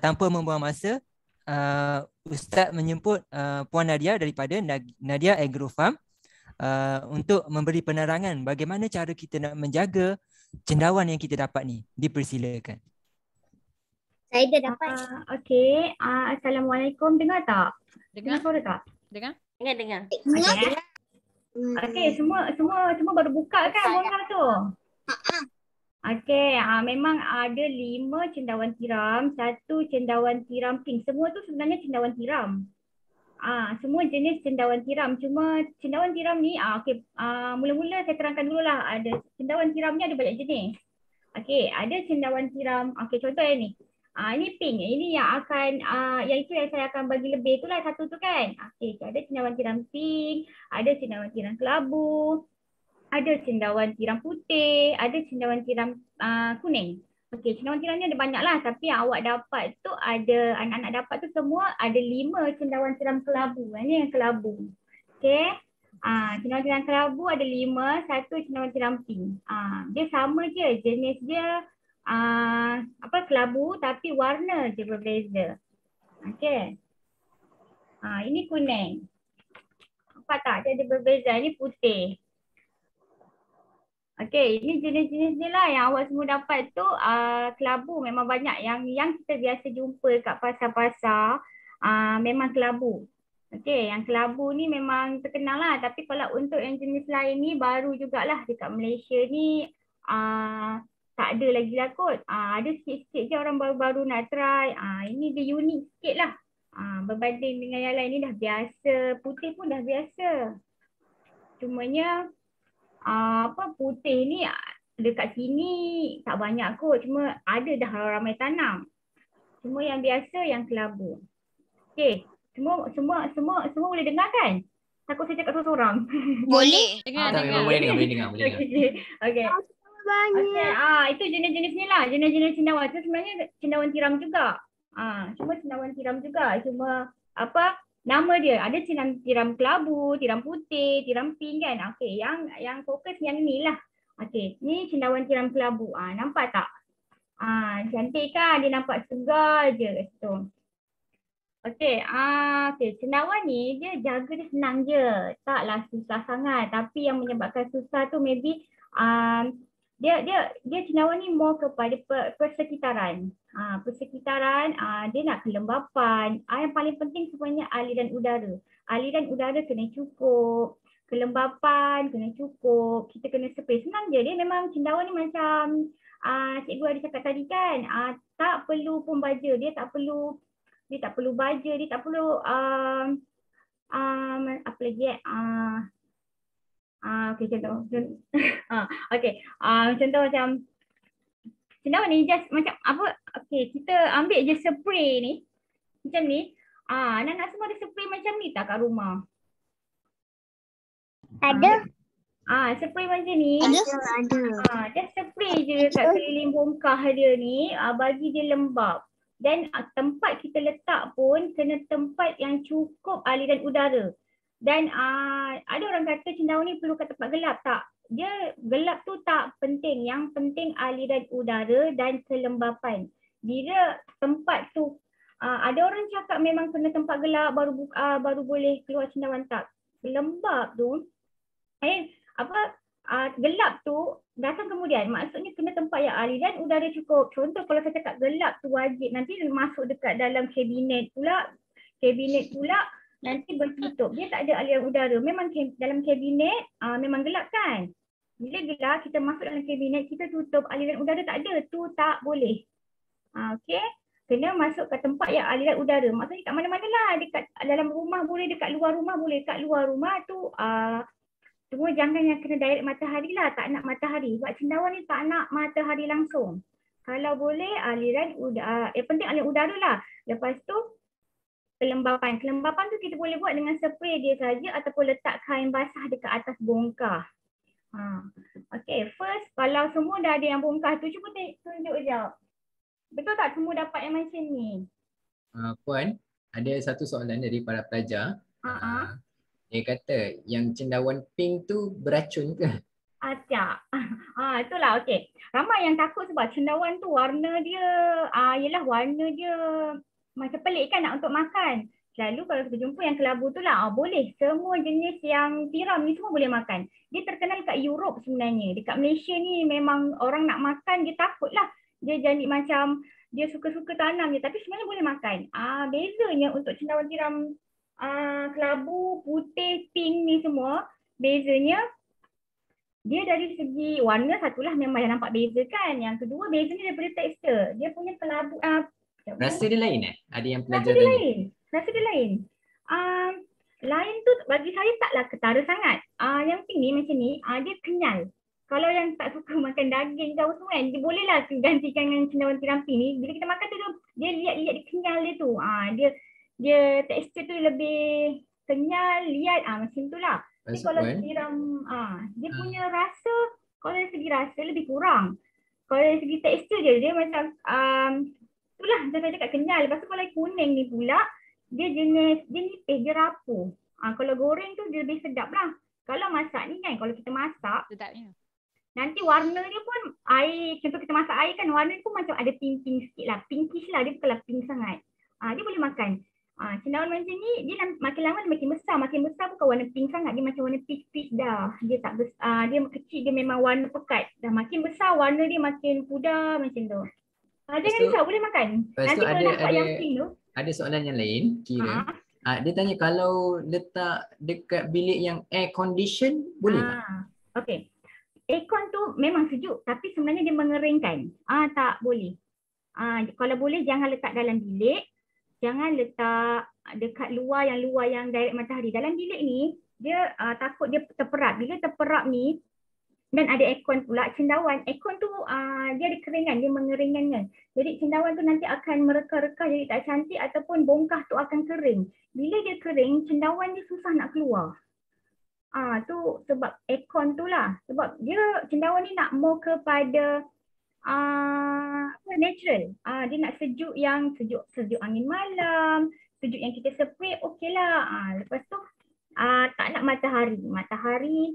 tanpa membuang masa, Ustaz menjemput Puan Nadia daripada Nadia Agrofarm untuk memberi penerangan bagaimana cara kita nak menjaga cendawan yang kita dapat ni. Dipersilakan. Saya dah dapat. Okey. Assalamualaikum. Dengar tak? Dengar suara tak? Dengar? Dengar. Okey. Okey, semua baru buka kan bonga tu? Okey, memang ada 5 cendawan tiram, 1 cendawan tiram pink. Semua tu sebenarnya cendawan tiram. Semua jenis cendawan tiram. Cuma cendawan tiram ni, okey, mula-mula saya terangkan dululah. Ada cendawan tiram ni ada banyak jenis. Okey, ada cendawan tiram. Okey, contoh yang ni. Ini pink. Ini yang akan, yang itu yang saya akan bagi lebih. Itulah satu tu kan. Okey, ada cendawan tiram pink, ada cendawan tiram kelabu, ada cendawan tiram putih, ada cendawan tiram kuning. Okey, cendawan tiram ni ada banyak lah. Tapi yang awak dapat tu ada, anak-anak dapat tu semua ada 5 cendawan tiram kelabu. Ini yang kelabu. Okey. Cendawan tiram kelabu ada 5, 1 cendawan tiram pink. Dia sama je, jenis dia kelabu tapi warna je berbeza. Okey. Ini kuning. Nampak tak? Dia ada berbeza. Ini putih. Okey, ini jenis-jenis ni lah yang awak semua dapat tu. Kelabu memang banyak yang kita biasa jumpa kat pasar-pasar. Memang kelabu. Okey, yang kelabu ni memang terkenal lah. Tapi kalau untuk yang jenis lain ni baru jugalah dekat Malaysia ni. Tak ada lagi lah kot. Ada sikit-sikit je orang baru-baru nak try. Ini dia unik sikit lah. Berbanding dengan yang lain ni dah biasa. Putih pun dah biasa. Cumanya putih ni dekat sini tak banyak kot. Cuma ada dah ramai tanam. Cuma yang biasa yang kelabu. Okey. Semua boleh dengar kan? Takut saya cakap seorang-seorang. Boleh. Boleh dengar. Okey. Okey, itu jenis-jenis ni lah. Jenis-jenis cendawan. Itu sebenarnya cendawan tiram juga. Cuma cendawan tiram juga. Cuma nama dia. Ada tiram kelabu, tiram putih, tiram pink kan. Okey, yang fokus yang ni lah. Okey, ni cendawan tiram kelabu. Nampak tak? Cantik kan? Dia nampak segar je kat situ. Okey, cendawan ni dia jaga dia senang je. Taklah susah sangat. Tapi yang menyebabkan susah tu maybe dia cendawan ni more kepada persekitaran. Persekitaran dia nak kelembapan. Yang paling penting sebenarnya aliran udara. Aliran udara kena cukup. Kelembapan kena cukup. Kita kena spray. Senang je. Dia memang cendawan ni macam cikgu ada cakap tadi kan. Tak perlu pun baja. Dia tak perlu baja. Dia tak perlu apa lagi okey, contoh. Okey, contoh macam cendawan ni just macam apa? Okey, kita ambil je spray ni. Macam ni. Anak-anak semua ada spray macam ni tak kat rumah? Ada. Spray macam ni. Ada. Just spray je kat keliling bongkah dia ni, bagi dia lembap. Dan tempat kita letak pun kena tempat yang cukup aliran udara. Dan ada orang kata cendawan ni perlu kat tempat gelap. Tak. Dia gelap tu tak penting. Yang penting aliran udara dan kelembapan. Bila tempat tu, ada orang cakap memang kena tempat gelap baru boleh keluar cendawan. Tak. Lembap tu, gelap tu datang kemudian. Maksudnya kena tempat yang aliran udara cukup. Contoh kalau saya cakap gelap tu wajib. Nanti masuk dekat dalam kabinet pula. Nanti bertutup. Dia tak ada aliran udara. Memang dalam kabinet memang gelap kan. Bila gelap kita masuk dalam kabinet kita tutup, aliran udara tak ada. Tu tak boleh. Okey. Kena masuk ke tempat yang aliran udara. Maksudnya kat mana-mana lah. Dekat dalam rumah boleh, dekat luar rumah boleh. Kat luar rumah tu cuma jangan yang kena direct matahari lah. Tak nak matahari. Sebab cendawan ni tak nak matahari langsung. Kalau boleh aliran udara. Penting aliran udara lah. Lepas tu kelembapan. Kelembapan tu kita boleh buat dengan spray dia saja ataupun letak kain basah dekat atas bongkah. Okay, first kalau semua dah ada yang bongkah tu, cuba tunjuk sekejap. Betul tak semua dapat yang macam ni? Puan, ada satu soalan dari para pelajar. Dia kata yang cendawan pink tu beracun ke? Acak. Itulah okey. Ramai yang takut sebab cendawan tu warna dia ialah warna dia macam pelik kan nak untuk makan. Lalu kalau kita jumpa yang kelabu tu lah, boleh. Semua jenis yang tiram ni semua boleh makan. Dia terkenal kat Europe sebenarnya. Dekat Malaysia ni memang orang nak makan dia takut lah. Dia jadi macam dia suka-suka tanam je tapi sebenarnya boleh makan. Bezanya untuk cendawan tiram kelabu, putih, pink ni semua, bezanya dia dari segi warna satulah memang yang nampak beza kan. Yang kedua bezanya daripada tekstur. Dia punya kelabu Rasa dia lain Ada yang rasa pelajar dia tanya. lain. Rasa dia lain. Lain tu bagi saya taklah ketara sangat. Yang pink ni macam ni, dia kenyal. Kalau yang tak suka makan daging ke apa semua kan, dia bolehlah gantikan dengan cendawan tiram pink ni. Bila kita makan tu dia liat-liat dia kenyal dia tu. Dia tekstur tu lebih kenyal, liat macam tu lah. Tapi kalau tiram dia punya rasa, kalau dari segi rasa lebih kurang. Kalau dari segi tekstur dia macam itulah macam saya cakap kenyal. Lepas tu kalau kuning ni pula dia jenis dia nipis, dia rapuh. Kalau goreng tu dia lebih sedap lah. Kalau masak ni kan, kalau kita masak Sedapnya. nanti warna dia pun air, contoh kita masak air kan, warna dia pun macam ada pink-pink sikit lah. Pinkish lah, dia bukanlah pink sangat. Dia boleh makan. Cendawan macam ni dia makin lama dia makin besar. Makin besar bukan warna pink sangat, dia macam warna peach dah. Dia tak besar, dia kecil, dia memang warna pekat. Dah makin besar warna dia makin pudar macam tu. Jangan risau, boleh makan. Nanti kalau nampak yang pink tu. Ada soalan yang lain kira. Dia tanya kalau letak dekat bilik yang air condition boleh tak? Okey. Aircon tu memang sejuk tapi sebenarnya dia mengeringkan. Tak boleh. Kalau boleh jangan letak dalam bilik. Jangan letak dekat luar yang direct matahari. Dalam bilik ni dia takut dia terperap. Bila terperap ni dan ada aircon pula, cendawan aircon tu dia ada keringan, dia mengeringkan. Jadi cendawan tu nanti akan mereka-reka jadi tak cantik ataupun bongkah tu akan kering. Bila dia kering, cendawan dia susah nak keluar. Tu sebab aircon tu lah. Sebab dia cendawan ni nak more kepada natural. Dia nak sejuk yang sejuk angin malam, sejuk yang kita spray okey lah. Lepas tu tak nak matahari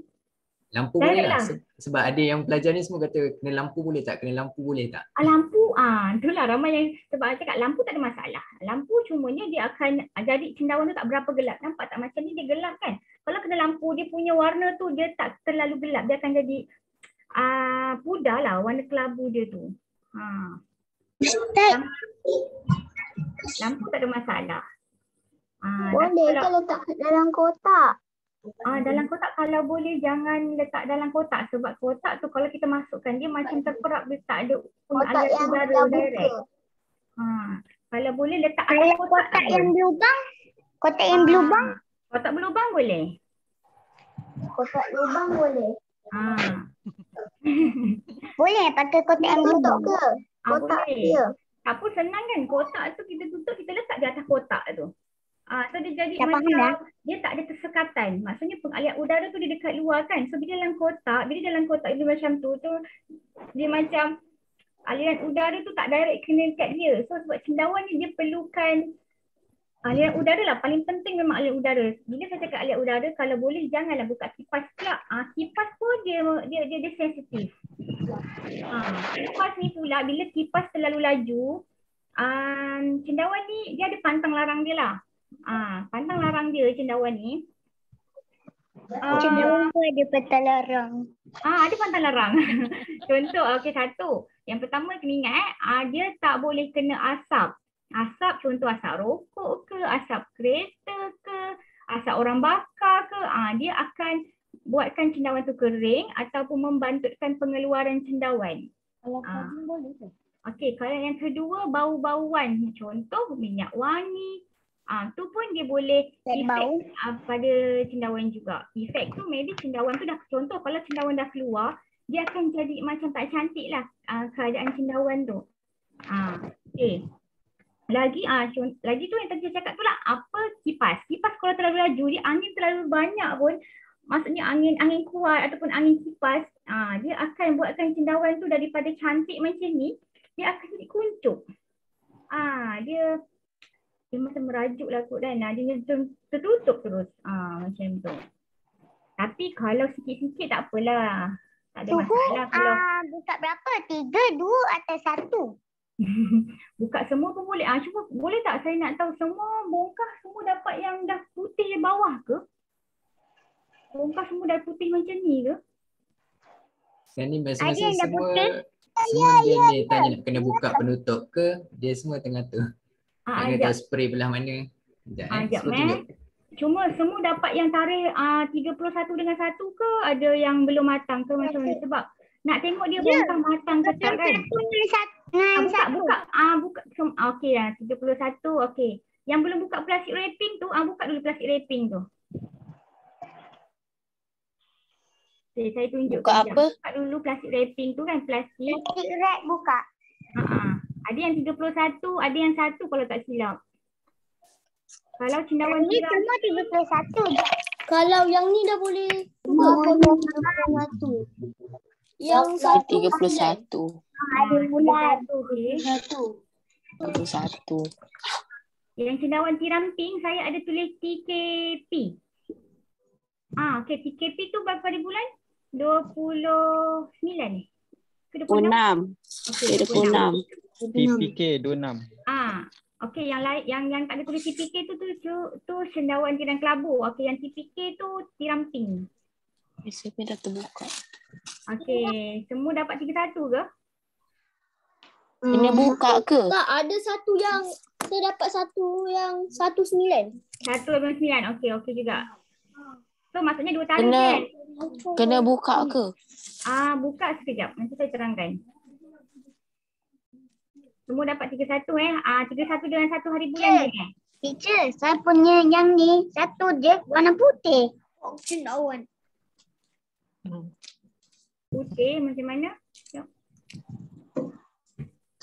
lampu boleh lah. Sebab ada yang pelajar ni semua kata kena lampu boleh tak? Kena lampu boleh tak? Lampu itulah ramai yang sebab saya cakap lampu tak ada masalah. Lampu cumanya dia akan jadi cendawan tu tak berapa gelap. Nampak tak macam ni dia gelap kan? Kalau kena lampu dia punya warna tu dia tak terlalu gelap. Dia akan jadi pudar lah warna kelabu dia tu. Lampu tak ada masalah. Boleh ke letak dalam kotak? Dalam kotak kalau boleh jangan letak dalam kotak sebab kotak tu kalau kita masukkan dia macam terperap, dia tak ada Kotak yang udara dah direct. buka. Kalau boleh letak Kalau atas kotak kotak yang berlubang? Kotak yang berlubang? Kotak berlubang boleh. Kotak lubang boleh. Boleh Pakai kotak yang berlubang ke? Kotak boleh. dia. Tak pun senang kan, kotak tu kita tutup, kita letak di atas kotak tu. So dia jadi Dah faham macam dia tak ada tersekatan. Maksudnya pengalian udara tu dia dekat luar kan. So bila dalam kotak dia macam tu dia macam aliran udara tu tak direct kena dekat dia. So sebab cendawan ni dia perlukan aliran udara lah. Paling penting memang aliran udara. Bila saya cakap aliran udara, kalau boleh janganlah buka kipas pula. Kipas pun dia sensitif. Kipas ni pula bila kipas terlalu laju, cendawan ni dia ada pantang larang dia lah. Pantang larang dia cendawan ni. Cendawan tu ada pantang larang. Ada pantang larang. Contoh, satu. Yang pertama kena ingat dia tak boleh kena asap. Asap contoh asap rokok ke, asap kereta ke, asap orang bakar ke. Dia akan buatkan cendawan tu kering ataupun membantutkan pengeluaran cendawan. Kalau kambing boleh ke? Kalau yang kedua bau-bauan. Contoh minyak wangi. Tu pun dia boleh efek pada cendawan juga. Efek tu maybe cendawan tu dah, contoh kalau cendawan dah keluar, dia akan jadi macam tak cantik lah keadaan cendawan tu. Lagi tu yang tadi saya cakap tu lah, apa kipas. Kipas kalau terlalu laju, dia angin terlalu banyak pun, maksudnya angin kuat ataupun angin kipas, dia akan buatkan cendawan tu daripada cantik macam ni, dia akan jadi kuncup. Dia macam merajuk lah kot kan. Dia tertutup terus. Macam tu. Tapi kalau sikit-sikit tak apalah. Tak ada masalah kalau Buka berapa? 3, 2 atau 1? buka semua pun boleh. Cuba boleh tak saya nak tahu semua bongkah semua dapat yang dah putih di bawah ke? Bongkah semua dah putih macam ni ke? Dan ni Ada masing-masing yang dah semua dia ni tanya nak kena buka penutup ke, dia semua tengah tu. Nak kena tahu spray belah mana. Sekejap Sekejap, tunjuk. Cuma semua dapat yang tarikh 31 dengan 1 ke ada yang belum matang ke macam mana? Sebab nak tengok dia bongkah matang ke tak kan? Buka. Okey lah, 31 okey. Yang belum buka plastik wrapping tu, buka dulu plastik wrapping tu. Okay, saya tunjuk. Buka apa? Buka dulu plastik wrapping tu kan, plastik. Plastik wrap buka. Ada yang 31, ada yang 1 kalau tak silap. Kalau cendawan Ini tiram semua 31 je. Kalau yang ni dah boleh yang 31. Ada bulan. 31. 31. Yang cendawan tiram pink saya ada tulis TKP. Okey, TKP tu berapa hari bulan? 29 ni. Ke 26? 26. Okey, 26. TPK 26. Okey, yang lain yang tak ada tulis TPK tu cendawan tiram kelabu. Okey, yang TPK tu tiram pink. SPP dah terbuka. Okey, semua dapat 31 ke? Kena buka ke? Tak, ada satu yang saya dapat satu yang 19. 1.9. Okey juga. So maksudnya 2 tarikh Kena kan? kena buka ke? Buka sekejap. Nanti saya terangkan. Semua dapat 31 31 dengan 1 hari bulan je. Teacher, saya punya yang ni satu je warna putih. Cendawan. Putih macam mana?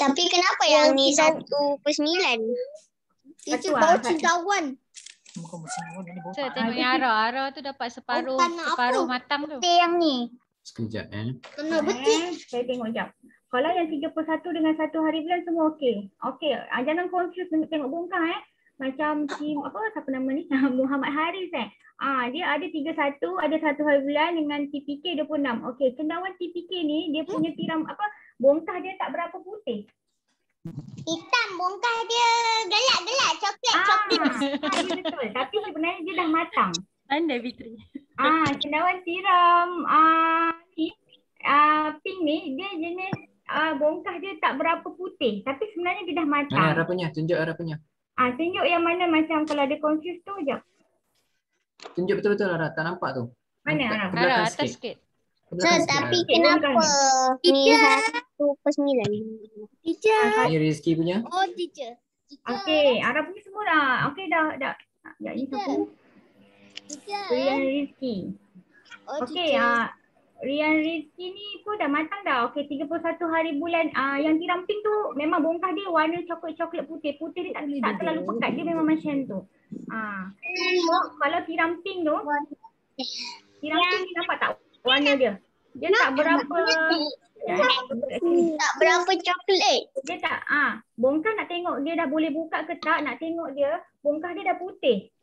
Tapi kenapa yang ni 1/9? Teacher Satu baru lah. cendawan. Saya tengok yang Ara tu dapat separuh matang tu. Putih yang ni. Sekejap Kena betul. Saya tengok jap. Kalau yang 31 dengan 1 hari bulan semua okey. Okey, jangan confuse tengok bongkah Macam siapa nama ni? Muhammad Haris dia ada 31, ada 1 hari bulan dengan TPK 26. Okey, cendawan TPK ni dia punya tiram bongkah dia tak berapa putih. Hitam bongkah dia gelap-gelap coklat. Ya betul. Tapi sebenarnya dia dah matang. Pandai Fitri. Cendawan tiram pink ni dia jenis bongkah dia tak berapa putih. Tapi sebenarnya dia dah matang. Mana arah punya? Tunjuk arah punya. Tunjuk yang mana macam kalau ada confuse tu je. Tunjuk betul-betul arah. Tak nampak tu. Mana Ke arah? belakang Ara sikit. atas sikit. Ke belakang sikit, Tapi Ara. kenapa ni 1/9? Teacher. Ni Rizky punya. Oh, teacher. Okey, Arah punya semua dah. Okey dah. Ya, ini siapa? Teacher. Rian Rizky. Oh, Okey, Rian Rizky ni pun dah matang dah. Okey, 31 hari bulan. Yang tiram pink tu memang bongkah dia warna coklat-coklat putih. Putih dia tak terlalu pekat. Dia memang macam tu. Kalau tiram pink tu, tiram pink ni nampak tak warna dia? Dia tak berapa Tak berapa coklat. dia tak bongkah nak tengok dia dah boleh buka ke tak, nak tengok dia bongkah dia dah putih.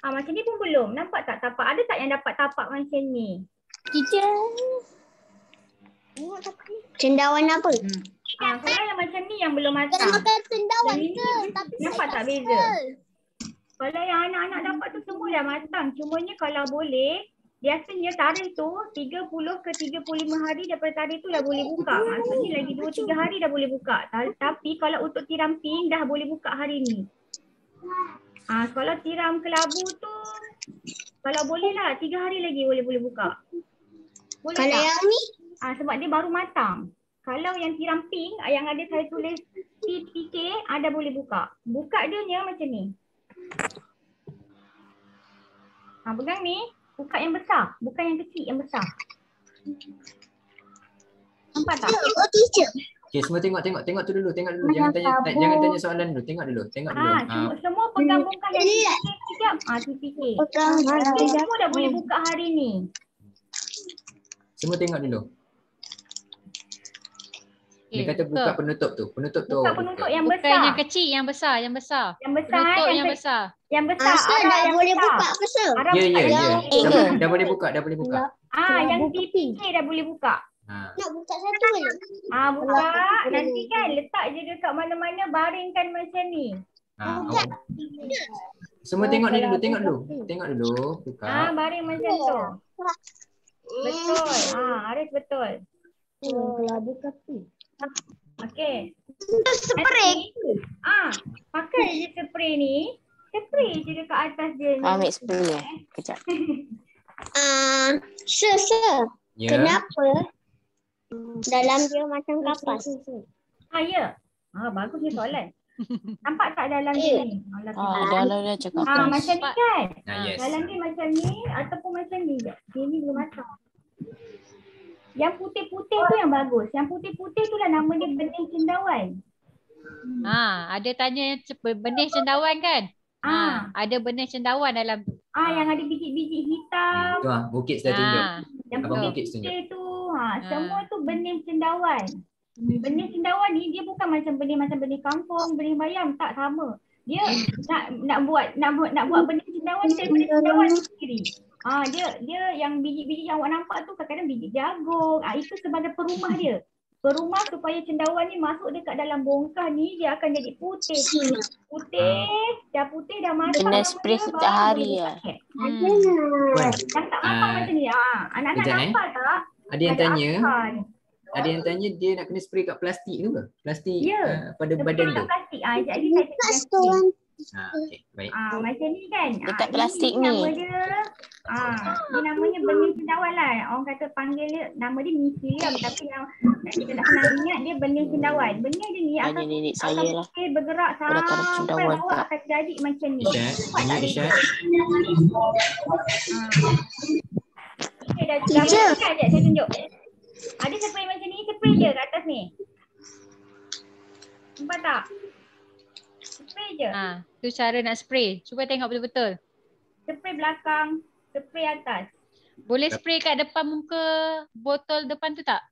Macam ni pun belum. Nampak tak tapak? Ada tak yang dapat tapak macam ni? Teacher. Cendawan apa? Kalau yang macam ni yang belum matang. Jangan makan cendawan Yang ke? ni, Tapi nampak tak beza? Kalau yang anak-anak dapat tu semua dah matang. Cumanya kalau boleh, biasanya tarikh tu 30 ke 35 hari daripada tarikh tu dah boleh buka. Maksudnya lagi 2-3 hari dah boleh buka. Tapi kalau untuk tiram pink dah boleh buka hari ni. Kalau tiram kelabu tu, kalau boleh lah 3 hari lagi boleh buka. Boleh Kalau tak? yang ni? Sebab dia baru matang. Kalau yang tiram pink yang ada saya tulis TPK dah boleh buka. Buka dia nya macam ni. Pegang ni. Buka yang besar, bukan yang kecil, yang besar. Nampak tak? Oh, teacher. Okey, semua tengok tu dulu. Jangan tanya soalan dulu. Tengok dulu. Semua pegang bongkah yang TPK sekejap. TPK. Semua dah boleh buka hari ni. Semua tengok dulu. Dia kata buka penutup tu. Penutup tu. Buka penutup yang Bukan besar. yang kecil, yang besar. Yang besar. Penutup yang besar. Yang besar. Asal dah yang boleh besar. buka ke sir? Arah Ya. buka yang Dah boleh buka. yang TPK dah boleh buka. Nak buka satu boleh? Buka. Nanti kan letak je dekat mana-mana, baringkan macam ni. Semua tengok ni dulu, tengok dulu. Buka. Baring macam tu. Betul. Arif betul. Buka tu. Okey. Spray. Pakai je spray ni. Spray je dekat atas dia ni. Ambil spray. Kejap. Sir. Ya. Kenapa dalam dia macam kapas? Ya. Bagus ni soalan. Nampak tak dalam dia ni? Dalam dia cakap. Macam ni kan? Yes. Dalam dia macam ni ataupun macam ni. Ini belum matang. Yang putih-putih tu yang bagus. Yang putih-putih tu lah nama dia benih cendawan. Ada tanya benih cendawan kan? Ada benih cendawan dalam tu. Yang ada biji-biji hitam. Tu Bukit sudah tunjuk. Yang putih-putih tu. Semua tu benih cendawan. Benih cendawan ni dia bukan macam benih kangkung, benih bayam, tak sama. Dia nak buat benih cendawan ni daripada cendawan sendiri. Dia yang biji-biji yang awak nampak tu kadang-kadang biji jagung. Itu sebagai perumah dia. Perumah supaya cendawan ni masuk dekat dalam bongkah ni, dia akan jadi putih. Dah putih dah matang. Kena spray setiap hari ya. Yang tak matang macam ni. Anak-anak nampak tak? Ada yang tanya dia nak kena spray kat plastik tu ke? Plastik pada badan tu. Plastik. Jadi saya spray. Okey, baik. Macam ni kan. Dekat plastik ni. Nama dia dia namanya benih cendawan lah. Orang kata panggil dia, nama dia misilium, tapi yang kita nak senang ingat dia benih cendawan. Benih dia ni akan nenek saya lah. Bergerak sampai bawah akan jadi macam ni. Isyad. Okey, dah sekejap saya tunjuk. Ada spray macam ni, spray je kat atas ni. Nampak tak? Spray je. Tu cara nak spray. Cuba tengok betul-betul. Spray belakang, spray atas. Boleh spray kat depan muka botol depan tu tak?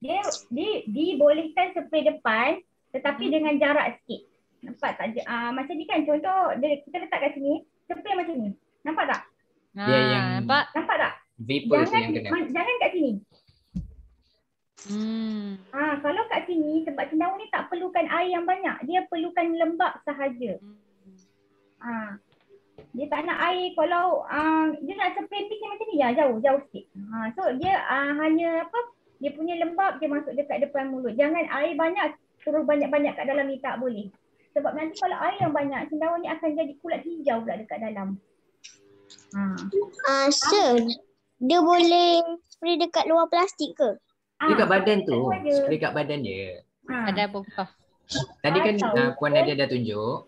Dia dibolehkan spray depan tetapi dengan jarak sikit. Nampak tak? Macam ni kan, contoh kita letak kat sini, spray macam ni. Nampak tak? Dia yang nampak tak? Vapor tu yang kena. Jangan kat sini. Kalau kat sini, sebab cendawan ni tak perlukan air yang banyak, dia perlukan lembab sahaja. Dia tak nak air. Kalau dia nak spray pitch macam ni, jauh sikit. So dia hanya dia punya lembab dia masuk dekat depan mulut. Jangan air banyak, suruh banyak-banyak kat dalam ni, tak boleh. Sebab nanti kalau air yang banyak, cendawan ni akan jadi kulat hijau pula dekat dalam. Sir, dia boleh spray dekat luar plastik ke? Dekat badan tu, spray kat badan dia. ada bongkah. Tadi kan Puan Nadia dah tunjuk,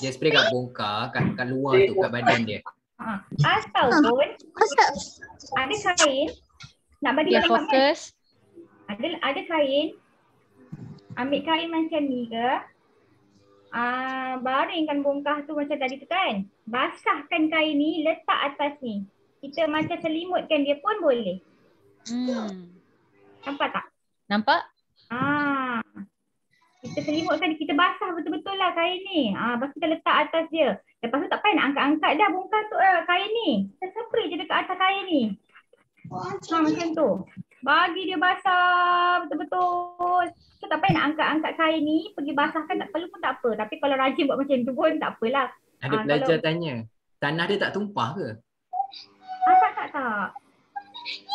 dia spray kat bongkah, kat luar tu, kat badan dia. Ataupun ada kain, nak bagi Dia fokus. Ada kain, ambil kain macam ni ke, baringkan bongkah tu macam tadi tu kan, basahkan kain ni, letak atas ni. Kita macam selimutkan dia pun boleh. Nampak tak? Nampak? Kita selimutkan, kita basah betul-betul lah kain ni. Lepas kita letak atas dia. Lepas tu tak payah nak angkat-angkat dah bongkah tu kain ni. Kita spray je dekat atas kain ni. Macam tu. Bagi dia basah betul-betul. So tak payah nak angkat-angkat kain ni, pergi basahkan tak perlu pun tak apa. Tapi kalau rajin buat macam tu pun tak apalah. Ada pelajar tanya, tanah dia tak tumpah ke? Tak.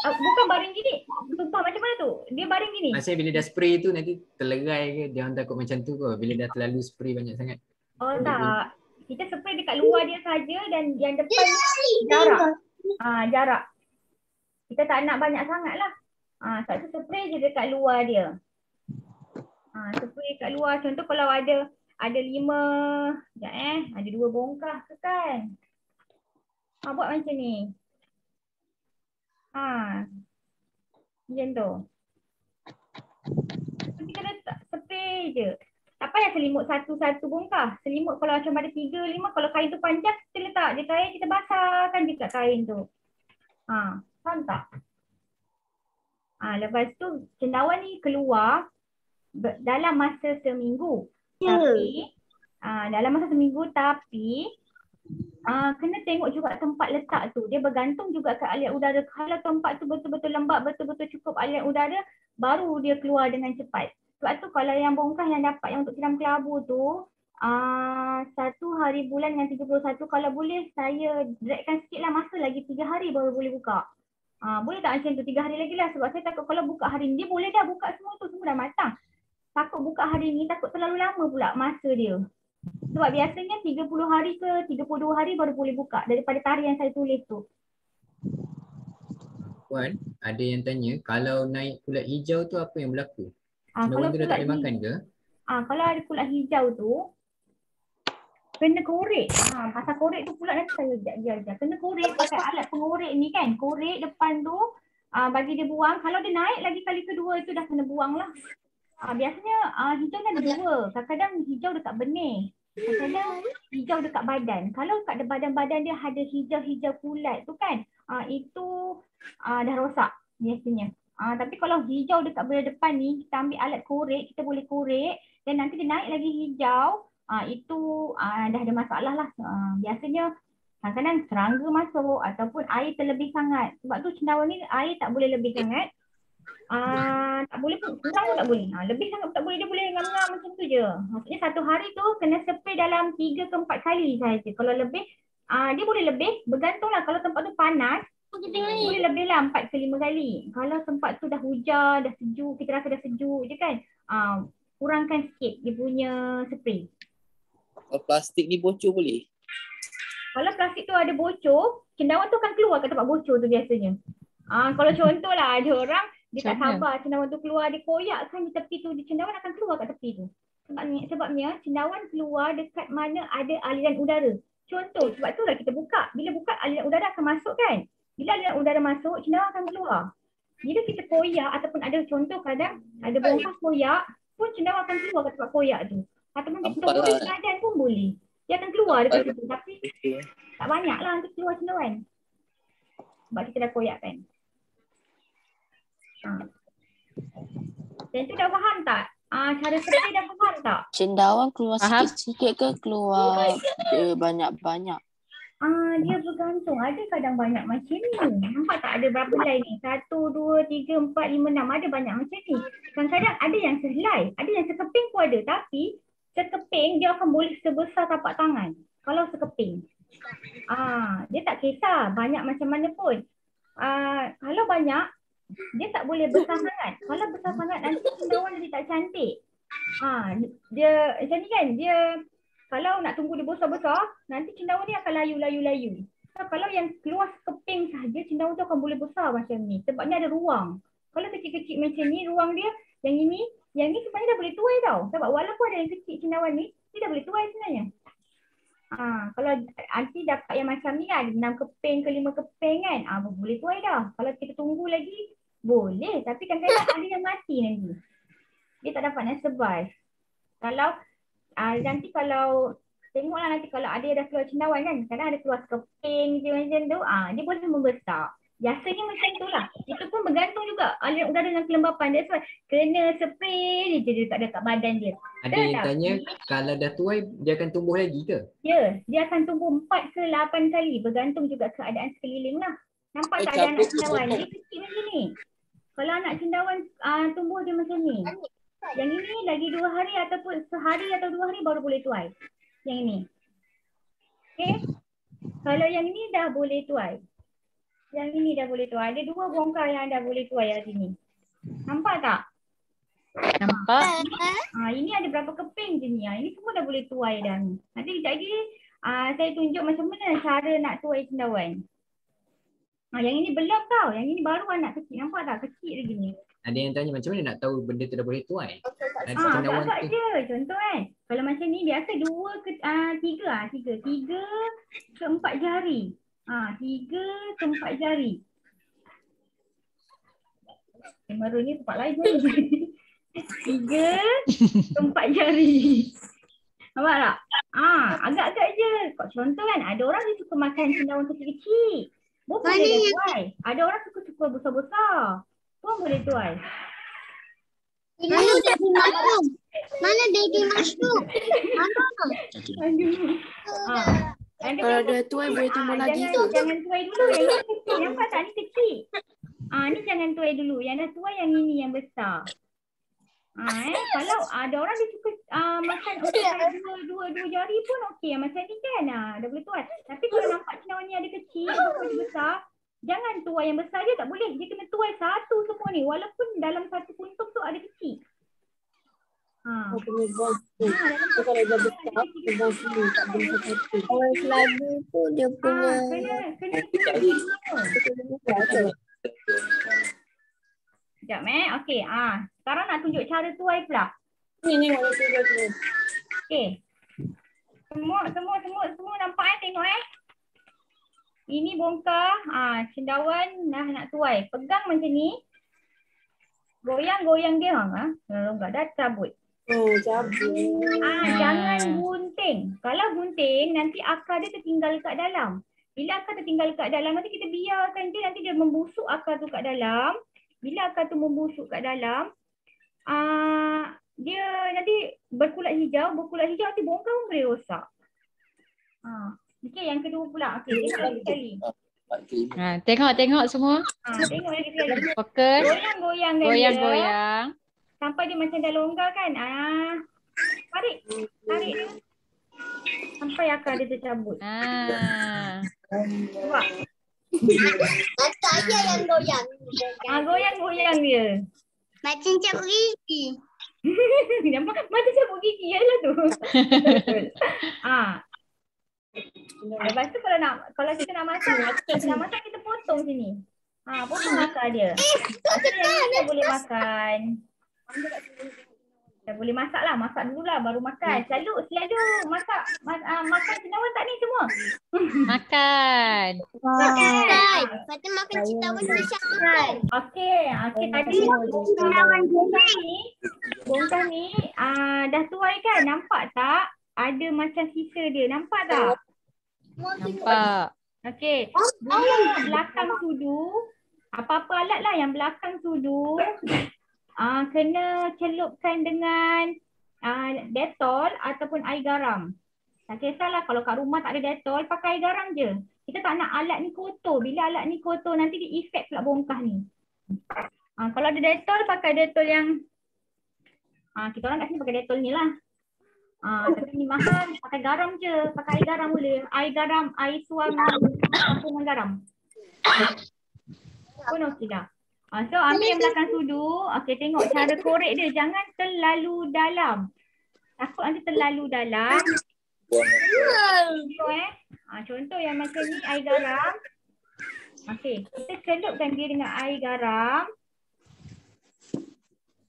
Bukan baring gini. Tumpah macam mana tu? Dia baring gini. Maksudnya bila dah spray tu nanti terlerai ke? Dia orang takut macam tu ke? Bila dah terlalu spray banyak sangat? Tak. Kita spray dekat luar dia saja dan yang depan jarak. Jarak. Kita tak nak banyak sangat lah. Satu spray je dekat luar dia. Spray dekat luar. Contoh kalau ada 5, ada 2 bongkah ke kan? Buat macam ni. Macam tu. Kita letak spray je. Tak payah selimut satu-satu bongkah. Selimut kalau macam ada 3, 5, kalau kain tu panjang, kita letak je kain, kita basahkan je kat kain tu. Faham tak? Lepas tu cendawan ni keluar dalam masa seminggu. Tapi dalam masa seminggu, tapi kena tengok juga tempat letak tu. Dia bergantung juga ke aliran udara. Kalau tempat tu betul-betul lembab, betul-betul cukup aliran udara, baru dia keluar dengan cepat. Sebab tu kalau yang bongkah yang dapat yang untuk tiram kelabu tu, 1 hari bulan dengan 31, kalau boleh saya dragkan sikit lah masa lagi 3 hari baru boleh buka. Boleh tak macam tu 3 hari lagi lah, sebab saya takut kalau buka hari ni, dia boleh dah buka semua tu, semua dah matang. Takut buka hari ni, takut terlalu lama pula masa dia. Sebab biasanya 30 hari ke 32 hari baru boleh buka daripada tarikh yang saya tulis tu. Puan, ada yang tanya kalau naik kulat hijau tu apa yang berlaku? Kalau Cendawan tu dah tak boleh makan ke? Kalau ada kulat hijau tu kena korek. Pasal korek tu pula nanti saya ajar. Kena korek pakai alat pengorek ni kan. Korek depan tu bagi dia buang. Kalau dia naik lagi kali kedua itu dah kena buang lah. Biasanya hijau kan ada dua. Kadang-kadang hijau dekat benih. Kadang-kadang hijau dekat badan. Kalau kat badan-badan dia ada hijau-hijau kulat tu kan, itu dah rosak biasanya. Tapi kalau hijau dekat belah depan ni, kita ambil alat korek, kita boleh korek dan nanti dia naik lagi hijau, itu dah ada masalah lah. Biasanya kadang-kadang serangga masuk ataupun air terlebih sangat. Sebab tu cendawan ni air tak boleh lebih sangat. Tak boleh pun, kurang pun tak boleh. Lebih sangat tak boleh, dia boleh ngam-ngam macam tu je. Maksudnya satu hari tu kena spray dalam 3 ke 4 kali sahaja. Kalau lebih, dia boleh lebih, bergantung lah. Kalau tempat tu panas, boleh lebih lah 4 ke 5 kali. Kalau tempat tu dah hujan, dah sejuk, kita rasa dah sejuk je kan, kurangkan sikit dia punya spray. Kalau plastik ni bocor boleh? Kalau plastik tu ada bocor, cendawan tu akan keluar kat tempat bocor tu biasanya. Kalau contoh lah, ada orang dia tak sabar cendawan tu keluar, dia koyakkan di tepi tu, cendawan akan keluar kat tepi tu. Sebabnya cendawan keluar dekat mana ada aliran udara. Contoh, sebab tu lah kita buka. Bila buka, aliran udara akan masuk kan. Bila aliran udara masuk, cendawan akan keluar. Bila kita koyak ataupun ada contoh kadang ada bongkah koyak pun cendawan akan keluar kat tempat koyak tu. Ataupun kita tolong badan pun boleh. Dia akan keluar dekat situ. Tapi tak banyak lah untuk keluar cendawan. Sebab kita dah koyak kan. Dan tu dah faham tak? Cara spray dah faham tak? Cendawan keluar sikit-sikit ke keluar banyak-banyak? Dia bergantung. Ada kadang banyak macam ni. Nampak tak ada berapa line ni? 1, 2, 3, 4, 5, 6. Ada banyak macam ni. Kadang-kadang ada yang sehelai. Ada yang sekeping pun ada. Tapi sekeping dia akan boleh sebesar tapak tangan. Kalau sekeping. Dia tak kisah banyak macam mana pun. Kalau banyak, dia tak boleh besar sangat. Kalau besar sangat nanti cendawan dia tak cantik. Dia macam ni kan, dia kalau nak tunggu dia besar-besar, nanti cendawan dia akan layu. So, kalau yang keluar sekeping sahaja, cendawan tu akan boleh besar macam ni. Sebabnya ada ruang. Kalau kecil-kecil macam ni, ruang dia, yang ini sebenarnya dah boleh tuai tau. Sebab walaupun ada yang kecil cendawan ni, dia dah boleh tuai sebenarnya. Kalau nanti dapat yang macam ni kan, 6 keping ke 5 keping kan, boleh tuai dah. Kalau kita tunggu lagi, boleh. Tapi kadang-kadang ada yang mati nanti. Dia tak dapat nak survive. Kalau nanti kalau tengoklah nanti kalau ada yang dah keluar cendawan kan, kadang ada keluar sekeping je macam tu, dia boleh membesar. Biasanya macam tu lah. Itu pun bergantung juga aliran udara dengan kelembapan dia. Sebab kena spray je dekat badan dia. Ada yang tanya kalau dah tuai dia akan tumbuh lagi ke? Ya, dia akan tumbuh 4 ke 8 kali. Bergantung juga keadaan sekeliling lah. Nampak tak ada anak cendawan? Dia kecil macam ni. Kalau anak cendawan tumbuh dia macam ni. Yang ini lagi 2 hari ataupun sehari atau 2 hari baru boleh tuai. Yang ini. Okay. Kalau yang ini dah boleh tuai. Yang ini dah boleh tuai. Ada 2 bongkar yang dah boleh tuai hari ni. Nampak tak? Nampak. Ini ada berapa keping je ni. Ini semua dah boleh tuai dah ni. Nanti kejap lagi saya tunjuk macam mana cara nak tuai cendawan. Yang ini belum tau. Yang ini baru anak kecil. Nampak tak? Kecil lagi ni. Ada yang tanya macam mana nak tahu benda tu dah boleh tuai? Agak-agak je. Contoh kan. Kalau macam ni biasa 2 ke 3 ke 4 jari. 3 ke 4 jari. Baru ni tempat lain ni. 3 ke 4 jari. Nampak tak? Agak-agak je. Contoh kan, ada orang dia suka makan cendawan kecil-kecil. Boleh dah tuai. Ada orang suka besar-besar. Pun boleh tuai. Mana daging mushroom? Mana? Kalau dah tuai boleh tumbuh lagi ke? Jangan tuai dulu, yang ni kecil. Nampak tak ni kecil? Ni jangan tuai dulu. Yang dah tuai yang ini yang besar. Kalau ada orang dia suka makan dua jari pun okey. Macam ni kan, dah boleh tuai. Tapi kalau nampak cendawan ni ada kecil, ada besar, jangan tuai yang besar je, tak boleh. Dia kena tuai satu semua ni. Walaupun dalam satu puntung tu ada kecil. Kalau dah besar, pegang sini, tak boleh satu. Orang selagi tu dia punya. Kena sekejap okey. Sekarang nak tunjuk cara tuai pula. Ni mana tu. Okey. Semua nampak tengok Ini bongkar, cendawan dah nak tuai. Pegang macam ni. Goyang dia kalau enggak dah cabut. Cabut. Jangan gunting. Kalau gunting nanti akar dia tertinggal kat dalam. Bila akar tertinggal kat dalam, nanti kita biarkan dia, nanti dia membusuk akar tu kat dalam. Bila akar tu membusuk kat dalam, dia nanti berkulat hijau nanti bongkar pun boleh rosak. Okey, yang kedua pula. Okey, tengok lagi sekali. Tengok semua. Tengok lagi sekali. Fokus. Goyang. Sampai dia macam dah longgar kan. Tarik dia. Sampai akar dia tercabut. Cuba. Mata dia yang goyang. Goyang dia. Macam cabut gigi. Macam cabut gigi lah tu. Lepas tu kalau kita nak masak kita potong sini. Potong akar dia. Kita boleh makan. Dah boleh masak lah. Masak dulu lah baru makan. Selalu makan cendawan tak ni semua? Makan. Patut makan cendawan macam Okey, tadi bongkar ni dah tuai kan? Nampak tak? Ada macam sisa dia. Nampak tak? Nampak. Okey. Yang belakang sudu, apa-apa alat lah yang belakang sudu, kena celupkan dengan Dettol ataupun air garam. Tak kisahlah kalau kat rumah tak ada Dettol, pakai air garam je. Kita tak nak alat ni kotor. Bila alat ni kotor nanti dia efek pula bongkah ni. Kalau ada Dettol, pakai Dettol yang kita orang kat sini pakai Dettol ni lah. Tapi ni mahal, pakai garam je. Pakai air garam boleh. Air garam, air suam campuran garam. Pun okey dah. So ambil yang belakang sudu. Okey, tengok cara korek dia. Jangan terlalu dalam. Takut nanti terlalu dalam. Contoh yang macam ni air garam. Okey, kita celupkan dia dengan air garam.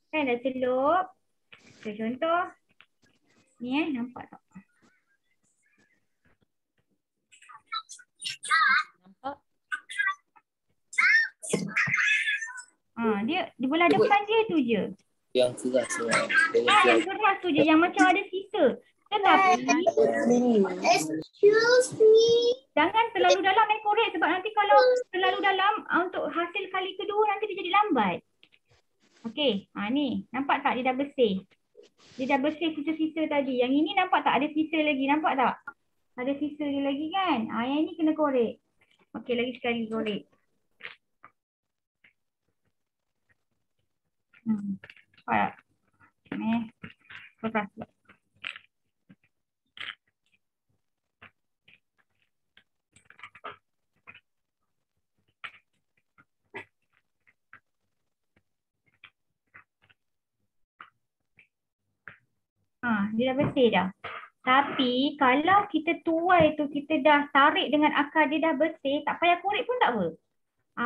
Kan dah celup. Okay, contoh. Ni nampak tak? Nampak? Dia di belah depan dia tu je. Yang keras Yang keras tu je, yang macam ada sisa. Tetapi Excuse me. jangan terlalu dalam korek, sebab nanti kalau terlalu dalam untuk hasil kali kedua nanti dia jadi lambat. Okey, ni nampak tak dia dah bersih. Dia dah bersih sisa-sisa tadi. Yang ini nampak tak ada sisa lagi, nampak tak? Ada sisa dia lagi kan? Yang ini kena korek. Okey, lagi sekali korek. Nampak tak? Lepas pula. Dia dah bersih dah. Tapi kalau kita tuai tu, kita dah tarik dengan akar dia dah bersih, tak payah korek pun tak apa.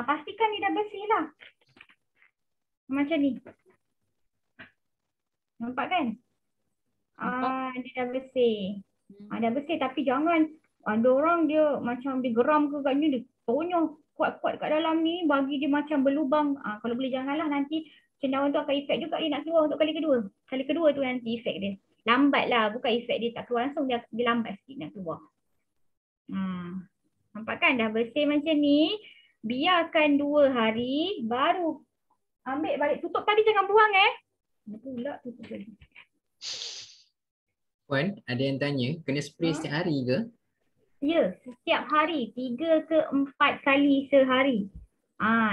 Pastikan dia dah bersih lah. Macam ni. Nampak kan? Dia dah bersih. Dah bersih tapi jangan ada orang dia macam dia geram ke katnya, dia tonyong kuat-kuat kat dalam ni, bagi dia macam berlubang. Kalau boleh janganlah, nanti cendawan tu akan efek juga dia nak keluar untuk kali kedua. Kali kedua tu nanti efek dia. Lambat lah, bukan efek dia tak keluar langsung, dia lambat sikit nak keluar. Nampak kan dah bersih macam ni. Biarkan 2 hari baru ambil balik. Tutup tadi jangan buang Pula tutup tadi. Puan, ada yang tanya, kena spray setiap hari ke? Ya, setiap hari 3 ke 4 kali sehari.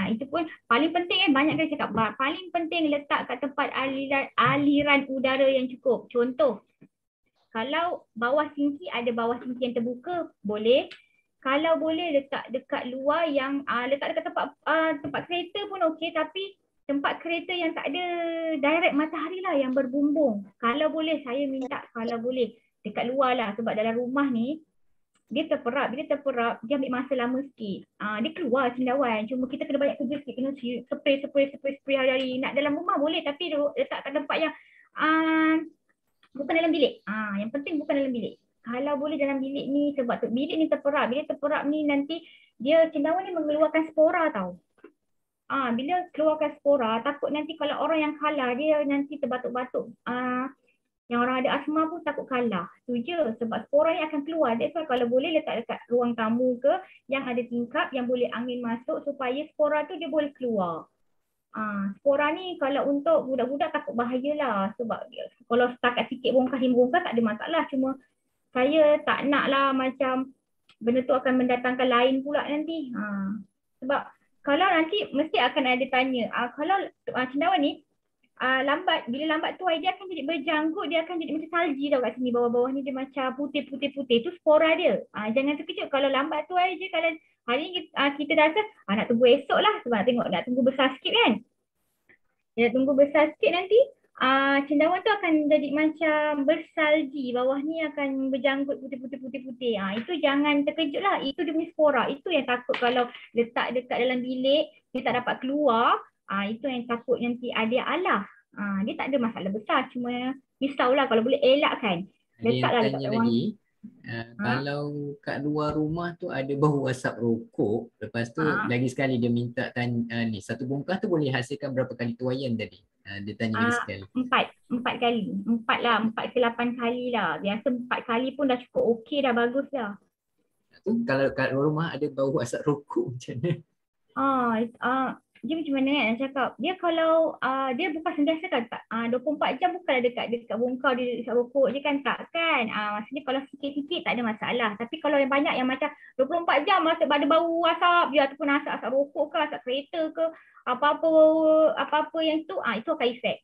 Itu pun paling penting banyak kali cakap. Paling penting letak kat tempat aliran udara yang cukup. Contoh, kalau bawah sinki ada bawah sinki yang terbuka, boleh. Kalau boleh letak dekat luar yang letak dekat tempat kereta pun okey, tapi tempat kereta yang tak ada direct matahari lah, yang berbumbung. Kalau boleh saya minta kalau boleh dekat luar lah, sebab dalam rumah ni dia terperap. Bila terperap, dia ambil masa lama sikit. Dia keluar cendawan. Cuma kita kena banyak kerja sikit. Kena spray hari-hari. Nak dalam rumah boleh, tapi letak kat tempat yang bukan dalam bilik. Yang penting bukan dalam bilik. Kalau boleh dalam bilik ni, sebab bilik ni terperap. Bila terperap ni nanti dia cendawan ni mengeluarkan spora tau. Bila keluarkan spora, takut nanti kalau orang yang kalah, dia nanti terbatuk-batuk. Yang orang ada asma pun takut kalah. Tu je. Sebab spora ni akan keluar. That's why kalau boleh letak dekat ruang tamu ke yang ada tingkap yang boleh angin masuk supaya spora tu dia boleh keluar. Spora ni kalau untuk budak-budak takut bahayalah. Sebab kalau setakat sikit bongkar tak ada masalah. Cuma saya tak nak lah macam benda tu akan mendatangkan lain pula nanti. Sebab kalau nanti mesti akan ada tanya. Kalau cendawan ni lambat, bila lambat tuai dia akan jadi berjanggut, dia akan jadi macam salji tau kat sini, bawah-bawah ni dia macam putih. Tu spora dia. Jangan terkejut kalau lambat tuai je. Kalau hari ni kita dah rasa nak tunggu esok lah, sebab tengok nak tunggu besar sikit kan. Dia nak tunggu besar sikit nanti cendawan tu akan jadi macam bersalji, bawah ni akan berjanggut putih. Itu jangan terkejut lah, itu dia punya spora. Itu yang takut kalau letak dekat dalam bilik dia tak dapat keluar. Itu yang takut nanti ada alah. Dia tak ada masalah besar, cuma risaulah kalau boleh elakkan. Letaklah dekat lagi. Kalau kat luar rumah tu ada bau asap rokok, lepas tu lagi sekali dia minta tanya ni, satu bongkah tu boleh hasilkan berapa kali tuaian tadi? Dia tanya lagi sekali. 4 kali. 4 ke 8 kali lah. Biasa 4 kali pun dah cukup okey, dah bagus dah. Kalau kat luar rumah ada bau asap rokok macam mana? Dia macam mana kan nak cakap. Dia kalau dia bukan sentiasa kan 24 jam bukanlah dekat bongkar dia isap rokok je kan, tak kan. Maksudnya kalau sikit-sikit tak ada masalah. Tapi kalau yang banyak yang macam 24 jam masih ada bau asap je, ataupun asap rokok ke, asap kereta ke, apa-apa yang itu akan efek.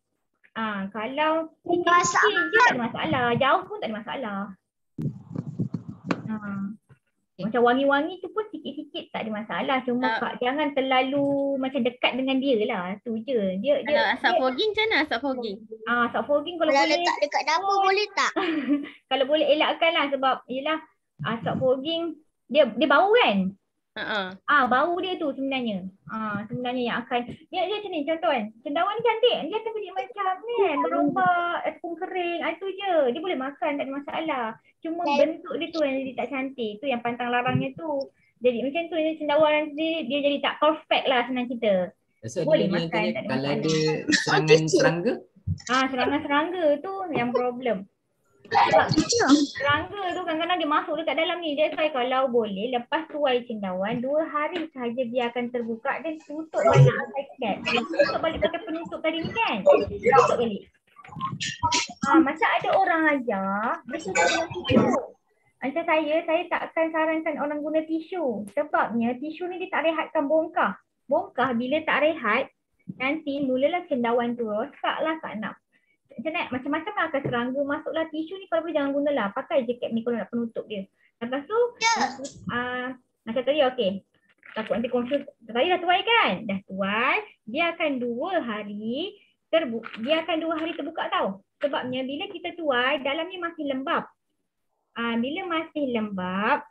Kalau sikit-sikit je tak ada masalah. Jauh pun tak ada masalah. Macam wangi-wangi tu pun sikit-sikit tak ada masalah. Cuma jangan terlalu macam dekat dengan dia lah. Tu je. Kalau asap fogging macam mana asap fogging? Asap fogging kalau boleh letak dekat dapur boleh tak? Kalau boleh elakkan lah, sebab yelah asap fogging dia bau kan? Bau dia tu sebenarnya. Sebenarnya yang akan dia macam ni, contoh kan. Cendawan ni cantik. Dia akan jadi macam ni kan, merombak ataupun kering. Itu je. Dia boleh makan, tak ada masalah. Cuma bentuk dia tu yang jadi tak cantik. Tu yang pantang larangnya tu. Jadi macam tu cendawan sendiri dia jadi tak perfect lah, senang cerita. Boleh makan, tak ada kalau masalah. ada serangan serangga? Serangan serangga tu yang problem. Sebab serangga tu kadang-kadang dia masuk dekat dalam ni. That's why kalau boleh lepas tuai cendawan 2 hari sahaja biarkan terbuka dan tutup balik pakai cap. Tutup balik pakai penutup tadi ni kan. Tutup balik. Macam ada orang ajar dia tutup dengan tisu. Macam saya takkan sarankan orang guna tisu. Sebabnya tisu ni dia tak rehatkan bongkah. Bongkah bila tak rehat nanti mulalah cendawan tu rosak lah tak nak. Macam-macam lah akan serangga masuklah. Tisu ni kalau boleh jangan gunalah. Pakai je cap ni kalau nak penutup dia. Lepas tu macam tadi okey. Takut nanti confuse. Tadi dah tuai kan? Dah tuai. Dia akan 2 hari terbuka tau. Sebabnya bila kita tuai dalamnya masih lembab. Bila masih lembab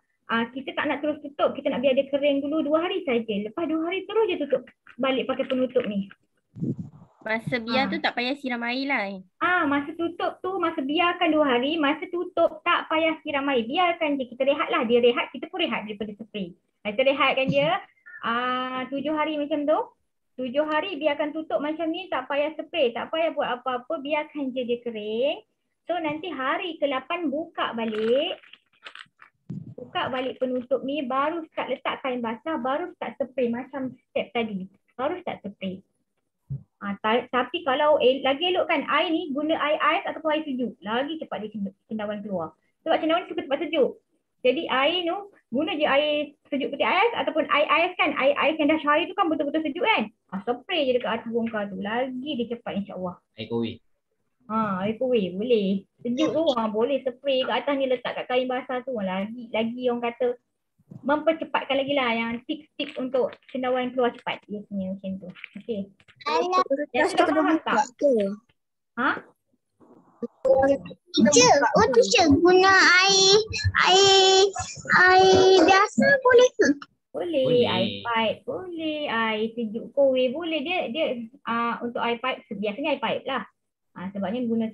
kita tak nak terus tutup. Kita nak biar dia kering dulu 2 hari saja. Lepas 2 hari terus je tutup balik pakai penutup ni. Masa biar tu tak payah siram air lah. Masa tutup tu, masa biarkan 2 hari, masa tutup tak payah siram air. Biarkan je, kita rehat lah. Dia rehat, kita pun rehat daripada spray. Kita rehatkan dia 7 hari macam tu. 7 hari biarkan tutup macam ni, tak payah spray, tak payah buat apa-apa, biarkan je dia kering. So nanti hari ke-8 buka balik. Buka balik penutup ni, baru start letak kain basah, baru start spray macam step tadi. Baru start spray. Tapi kalau lagi elok kan air ni guna air ais ataupun air sejuk. Lagi cepat dia cendawan keluar. Sebab cendawan suka tempat sejuk. Jadi air tu guna je air sejuk peti ais ataupun air ais kan. Air ais yang dah cair tu kan betul-betul sejuk kan. Spray je dekat atas bongkar tu. Lagi dia cepat insya-Allah. Air kowe. Air kowe boleh. Sejuk tu boleh spray kat atas ni, letak kat kain basah tu. Lagi orang kata mempercepatkan lagi lah yang tips-tips untuk cendawan keluar cepat. Biasanya macam tu. Okey. Yang sudah faham tak? Ha? Teacher guna air biasa boleh ke? Boleh. Air pipe boleh, air sejuk kowe boleh. Dia untuk air pipe biasanya air pipe lah. Sebabnya guna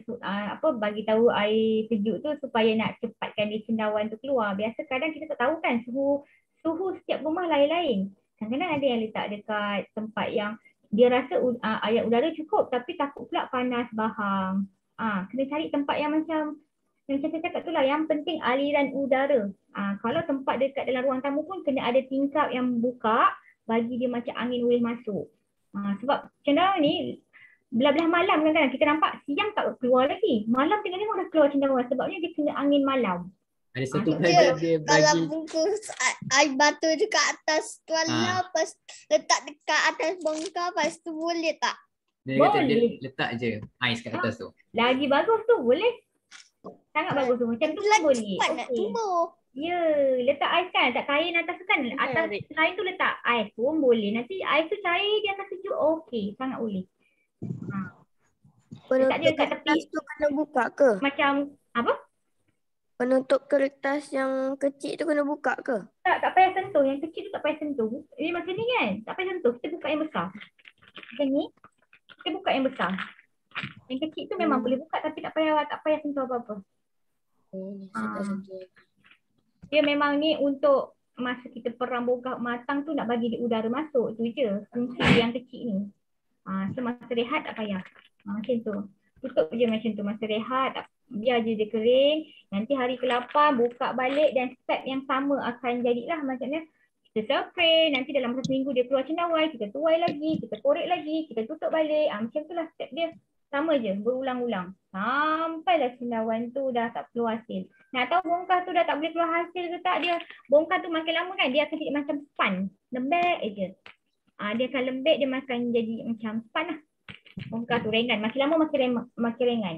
bagi tahu air sejuk tu supaya nak cepatkan dia cendawan tu keluar. Biasa kadang kita tak tahu kan suhu setiap rumah lain-lain. Kadang-kadang ada yang letak dekat tempat yang dia rasa ayat udara cukup tapi takut pula panas bahang. Kena cari tempat yang macam saya cakap tu lah, yang penting aliran udara. Kalau tempat dekat dalam ruang tamu pun kena ada tingkap yang buka bagi dia macam angin boleh masuk. Sebab cendawan ni belah-belah malam kan kita nampak siang tak keluar lagi. Malam tengok-tengok dah keluar cendawan sebabnya dia kena angin malam. Ada satu kali dia Kalau bagi bungkus air batu dekat atas tuala, lepas letak dekat atas bongkar, lepas tu boleh tak? dia kata dia letak je ais kat atas tu. Lagi bagus tu, boleh. Sangat bagus tu. Macam tu pun boleh. Cepat nak tumbuh. Ya, letak ais kan, letak kain atas tu kan. Atas kain tu letak ais pun boleh. Nanti ais tu cair, dia akan sejuk. Okey, sangat boleh. Letak dia kat tepi. Tu kena buka ke? Macam apa? Penutup kertas yang kecil tu kena buka ke? Tak payah sentuh. Yang kecil tu tak payah sentuh. Ini macam ni kan, tak payah sentuh. Kita buka yang besar. Macam ni, kita buka yang besar. Yang kecil tu memang boleh buka tapi tak payah sentuh apa-apa. Dia memang ni untuk masa kita perang bongkar matang tu nak bagi dia udara masuk. Tu je fungsi yang kecil ni. Semasa rehat tak payah. Macam tu. Tutup je macam tu masa rehat. Biar je dia kering. Nanti hari ke-8 buka balik dan step yang sama akan jadilah. Macamnya kita spray. Nanti dalam masa seminggu dia keluar cendawan. Kita tuai lagi. Kita korek lagi. Kita tutup balik. Macam tu lah step dia. Sama je. Berulang-ulang. Sampailah cendawan tu dah tak keluar hasil. Nak tahu bongkar tu dah tak boleh keluar hasil ke tak dia. Bongkar tu makin lama kan dia akan jadi macam span. Lembek je. Dia akan lembek, dia makan jadi macam span lah. Bongkar tu ringan. Makin lama makin ringan.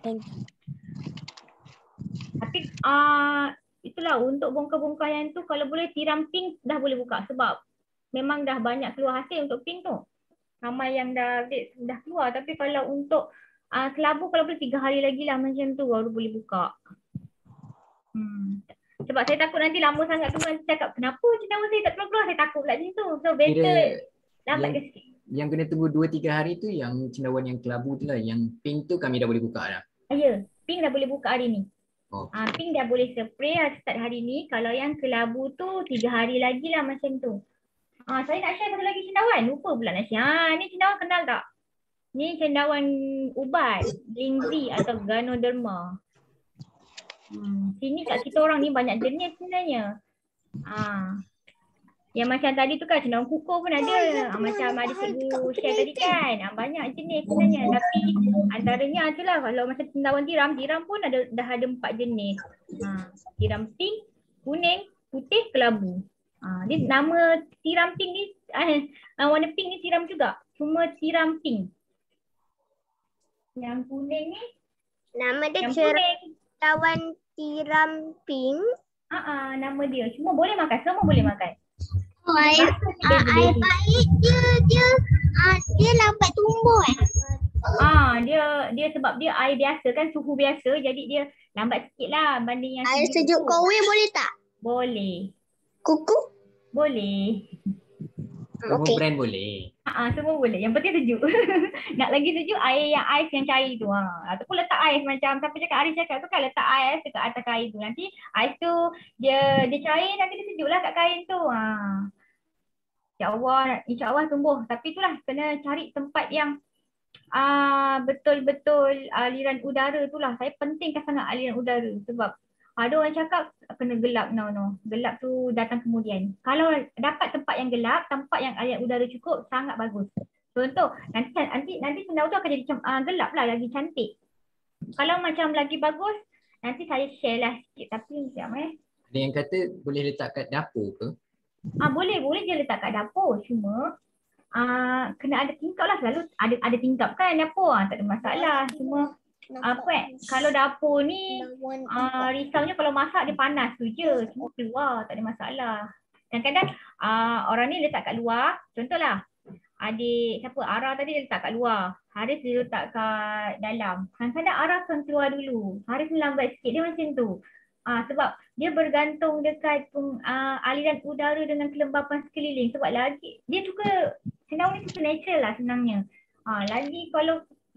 Thank you. Tapi itulah untuk bongkar-bongkar yang tu kalau boleh tiram pink dah boleh buka. Sebab memang dah banyak keluar hasil untuk pink tu. Ramai yang dah keluar. Tapi kalau untuk kelabu kalau boleh 3 hari lagi lah macam tu baru boleh buka. Sebab saya takut nanti lama sangat tu nanti cakap kenapa cendawan saya tak keluar-keluar. Saya takut pula macam tu. So better lambat ke sikit. Yang kena tunggu 2-3 hari tu yang cendawan yang kelabu tu lah. Yang pink tu kami dah boleh buka dah. Ya, pink dah boleh buka hari ni. Okay. Pink dah boleh spray start hari ni. Kalau yang kelabu tu 3 hari lagi lah macam tu. Saya nak share satu lagi cendawan. Lupa pula nak share. Ni cendawan kenal tak? Ni cendawan ubat. Lingzi atau Ganoderma. Sini kat kita orang ni banyak jenis sebenarnya. Yang macam tadi tu kan cendawan kukuh pun ada. Macam ada cikgu share tadi kan. Banyak jenis sebenarnya. Tapi antaranya itulah kalau macam cendawan tiram pun dah ada 4 jenis. Tiram pink, kuning, putih, kelabu. Dia nama tiram pink ni, warna pink ni tiram juga. Cuma tiram pink. Yang kuning ni, nama dia cendawan tiram pink. Nama dia. Cuma boleh makan, semua boleh makan. Air pahit dia lambat tumbuh Dia sebab dia air biasa kan, suhu biasa. Jadi dia lambat sikit lah banding yang air sejuk kowe boleh tak? Boleh. Kuku? Boleh. Semua brand boleh. Semua boleh. Yang penting sejuk. Nak lagi sejuk air yang ais yang cair tu. Ataupun letak ais macam siapa cakap Ari cakap tu kan, letak ais dekat atas kain tu. Nanti ais tu dia cair, nanti dia sejuk lah kat kain tu. InsyaAllah tumbuh. Tapi itulah kena cari tempat yang betul-betul aliran udara tu lah. Saya pentingkan sangat aliran udara sebab ada orang cakap kena gelap. No. Gelap tu datang kemudian. Kalau dapat tempat yang gelap, tempat yang aliran udara cukup, sangat bagus. Contoh, nanti cendawan tu akan jadi gelap lah, lagi cantik. Kalau macam lagi bagus, Nanti saya share lah sikit tapi sekejap Ada yang kata boleh letak kat dapur ke? Boleh je letak kat dapur. Cuma kena ada tingkap lah, selalu ada tingkap kan dapur. Tak ada masalah. Cuma kalau dapur ni risaunya kalau masak dia panas tu je. Cuma keluar tak ada masalah. Kadang-kadang orang ni letak kat luar. Contohlah adik siapa Ara tadi dia letak kat luar. Haris dia letak kat dalam. Kadang-kadang Ara akan keluar dulu. Haris ni lambat sikit, dia macam tu. Sebab dia bergantung dekat aliran udara dengan kelembapan sekeliling. Sebab lagi dia suka, cendawan ni suka natural lah senangnya.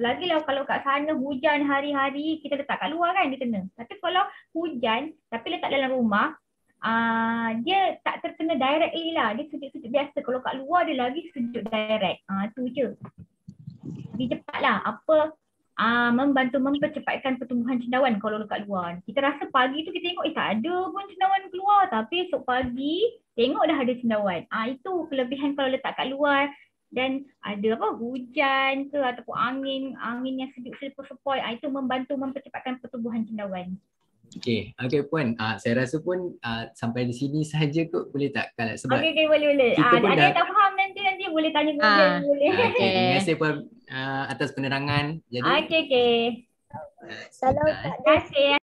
Lagilah kalau kat sana hujan hari-hari kita letak kat luar kan dia kena. Tapi kalau hujan tapi letak dalam rumah, dia tak terkena directly lah. Dia sujud-sujud biasa. Kalau kat luar dia lagi sujud direct. Tu je. Lebih cepat lah. Membantu mempercepatkan pertumbuhan cendawan kalau dekat luar. Kita rasa pagi tu kita tengok tak ada pun cendawan keluar. Tapi esok pagi tengok dah ada cendawan. Itu kelebihan kalau letak kat luar. Dan ada hujan ke ataupun angin yang sejuk sepoi-sepoi. Itu membantu mempercepatkan pertumbuhan cendawan. Okey Puan, saya rasa pun sampai di sini sahaja kot, boleh tak? Kalau sebab okey boleh. Ada yang tak faham nanti boleh tanya kemudian boleh. Terima kasih Puan atas penerangan. Jadi Okey. Salam. Terima kasih.